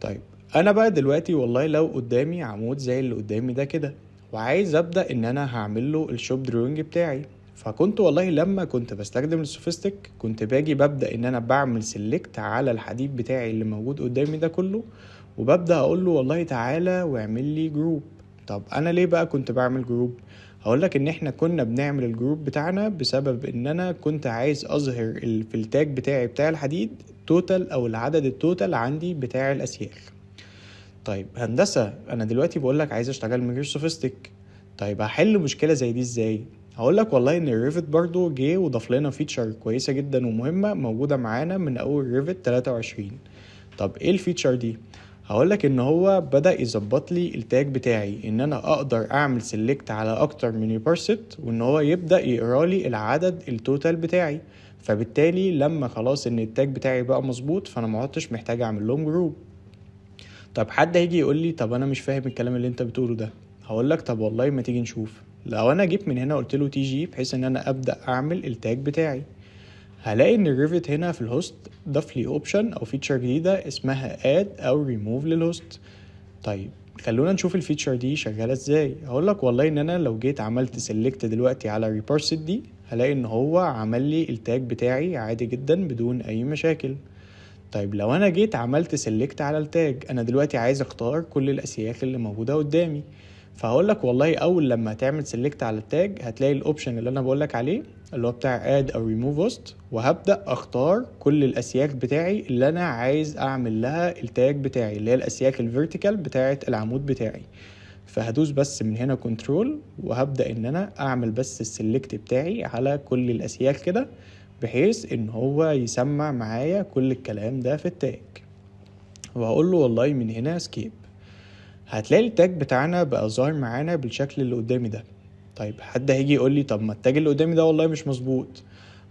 طيب انا بقى دلوقتي والله لو قدامي عمود زي اللي قدامي ده كده، وعايز ابدا ان انا هعمل له الشوب دروينج بتاعي. فكنت والله لما كنت بستخدم السوفيستيك كنت باجي ببدا ان انا بعمل سيلكت على الحديد بتاعي اللي موجود قدامي ده كله، وببدا اقول له والله تعالى واعمل لي جروب. طب انا ليه بقى كنت بعمل جروب؟ هقولك ان احنا كنا بنعمل الجروب بتاعنا بسبب ان انا كنت عايز اظهر في التاج بتاعي بتاع الحديد توتال او العدد التوتال عندي بتاع الاسياخ. طيب هندسة انا دلوقتي بقولك عايز اشتغل من غير سوفيستيك، طيب هحل مشكلة زي دي ازاي؟ هقولك والله ان الريفت برضو جه وضاف لنا فيتشر كويسة جدا ومهمة موجودة معانا من اول ريفت 23. طب ايه الفيتشر دي؟ هقولك ان هو بدأ يظبط لي التاج بتاعي ان انا اقدر اعمل سيلكت على اكتر من يبرست، وان هو يبدأ يقرا لي العدد التوتال بتاعي. فبالتالي لما خلاص ان التاج بتاعي بقى مظبوط فانا ما عدتش محتاج اعمل لهم جروب. طب حد هيجي يقول لي طب انا مش فاهم الكلام اللي انت بتقوله ده. هقول لك طب والله ما تيجي نشوف. لو انا جيت من هنا قلت له تي جي بحيث ان انا ابدا اعمل التاج بتاعي، هلاقي ان الريفت هنا في الهوست ضاف لي اوبشن او فيتشر جديده اسمها اد او ريموف للهوست. طيب خلونا نشوف الفيتشر دي شغاله ازاي. هقول لك والله ان انا لو جيت عملت سيلكت دلوقتي على ريبارسيت دي هلاقي ان هو عمل لي التاج بتاعي عادي جدا بدون اي مشاكل. طيب لو انا جيت عملت سيلكت على التاج، انا دلوقتي عايز اختار كل الاسياخ اللي موجوده قدامي. فهقول لك والله اول لما تعمل سيلكت على التاج هتلاقي الاوبشن اللي انا بقول لك عليه اللي هو بتاع اد او ريموف هوست، وهبدا اختار كل الاسياخ بتاعي اللي انا عايز اعمل لها التاج بتاعي اللي هي الاسياخ الفيرتيكال بتاعه العمود بتاعي. فهدوس بس من هنا كنترول وهبدا ان انا اعمل بس السيلكت بتاعي على كل الاسياخ كده، بحيث ان هو يسمع معايا كل الكلام ده في التاج. وهقول له والله من هنا سكيب. هتلاقي التاج بتاعنا بقى ظاهر معانا بالشكل اللي قدامي ده. طيب حد هيجي يقول لي طب ما التاج اللي قدامي ده والله مش مظبوط.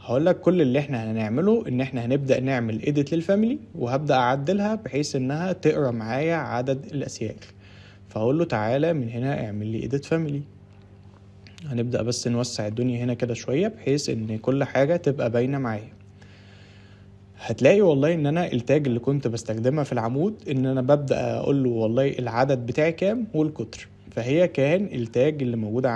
هقول لك كل اللي احنا هنعمله ان احنا هنبدأ نعمل edit للفاميلي، وهبدأ اعدلها بحيث انها تقرا معايا عدد الاسياخ. فهقول له تعالى من هنا اعمل لي edit family. هنبدأ بس نوسع الدنيا هنا كده شوية بحيث ان كل حاجة تبقى باينة معايا. هتلاقي والله ان انا التاج اللي كنت بستخدمها في العمود ان انا ببدأ اقول له والله العدد بتاعي كام والقطر، فهي كان التاج اللي موجودة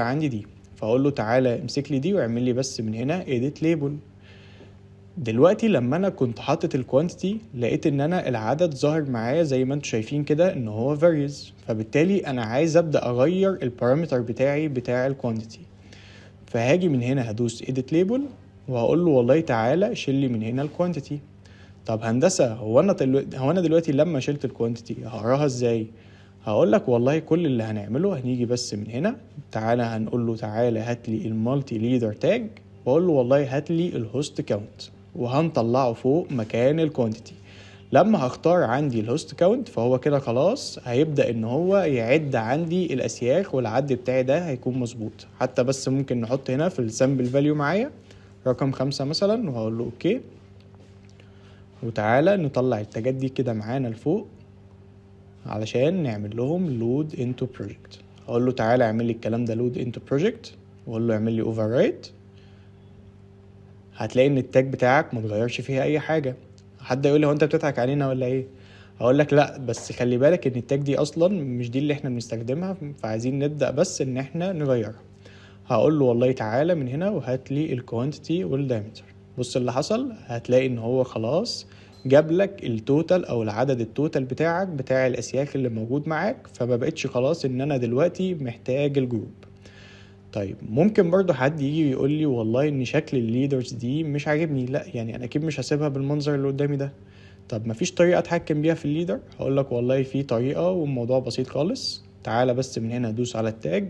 عندي دي. فاقول له تعالى امسك لي دي واعمل لي بس من هنا edit label. دلوقتي لما انا كنت حاطط الكوانتيتي لقيت ان انا العدد ظاهر معايا زي ما انتم شايفين كده ان هو varies، فبالتالي انا عايز ابدأ اغير البارامتر بتاعي بتاع الكوانتيتي. فهاجي من هنا هدوس edit label وهقول له والله تعالى شيل لي من هنا الكوانتيتي. طب هندسة هو انا دلوقتي لما شلت الكوانتيتي هقراها ازاي؟ هقول لك والله كل اللي هنعمله هنيجي بس من هنا تعالى هنقول له تعالى هات لي المالتي ليدر تاج، واقول له والله هات لي الهوست كاونت، وهنطلعه فوق مكان الكوانتيتي. لما هختار عندي الهوست كاونت فهو كده خلاص هيبدأ ان هو يعد عندي الاسياخ، والعد بتاعي ده هيكون مظبوط. حتى بس ممكن نحط هنا في السامبل فاليو معايا رقم 5 مثلا وهقول له اوكي. وتعالى نطلع التاجات دي كده معانا لفوق علشان نعمل لهم لود انتو بروجكت. هقول له تعالى اعمل لي الكلام ده لود انتو بروجكت، واقول له اعمل لي اوفررايت. هتلاقي ان التاج بتاعك ما اتغيرش فيها اي حاجه. حد يقول لي هو انت بتضحك علينا ولا ايه؟ هقول لك لا، بس خلي بالك ان التاج دي اصلا مش دي اللي احنا بنستخدمها، فعايزين نبدا بس ان احنا نغيرها. هقول له والله تعالى من هنا وهات لي الكوانتيتي والدايمتر. بص اللي حصل، هتلاقي ان هو خلاص جاب لك التوتال او العدد التوتال بتاعك بتاع الاسياخ اللي موجود معاك، فما بقتش خلاص ان انا دلوقتي محتاج الجروب. طيب ممكن برضو حد يجي يقول لي والله ان شكل الليدرز دي مش عاجبني. لا يعني انا اكيد مش هسيبها بالمنظر اللي قدامي ده. طب مفيش طريقة اتحكم بيها في الليدر؟ هقول لك والله في طريقة والموضوع بسيط خالص. تعالى بس من هنا دوس على التاج،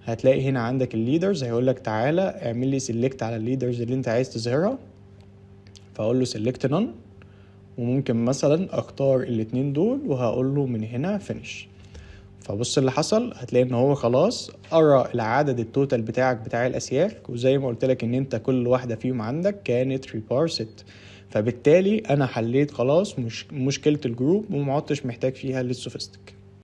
هتلاقي هنا عندك الليدرز هيقول لك تعالى اعمل لي سيلكت على الليدرز اللي انت عايز تظهرها. فاقول له سيلكت نون، وممكن مثلا اختار الاتنين دول وهقول له من هنا فينيش. فبص اللي حصل، هتلاقي ان هو خلاص قرا العدد التوتال بتاعك بتاع الاسياخ، وزي ما قلت لك ان انت كل واحده فيهم عندك كانت ريبارست. فبالتالي انا حليت خلاص مشكله الجروب وما عدتش محتاج فيها للسوفيستيك.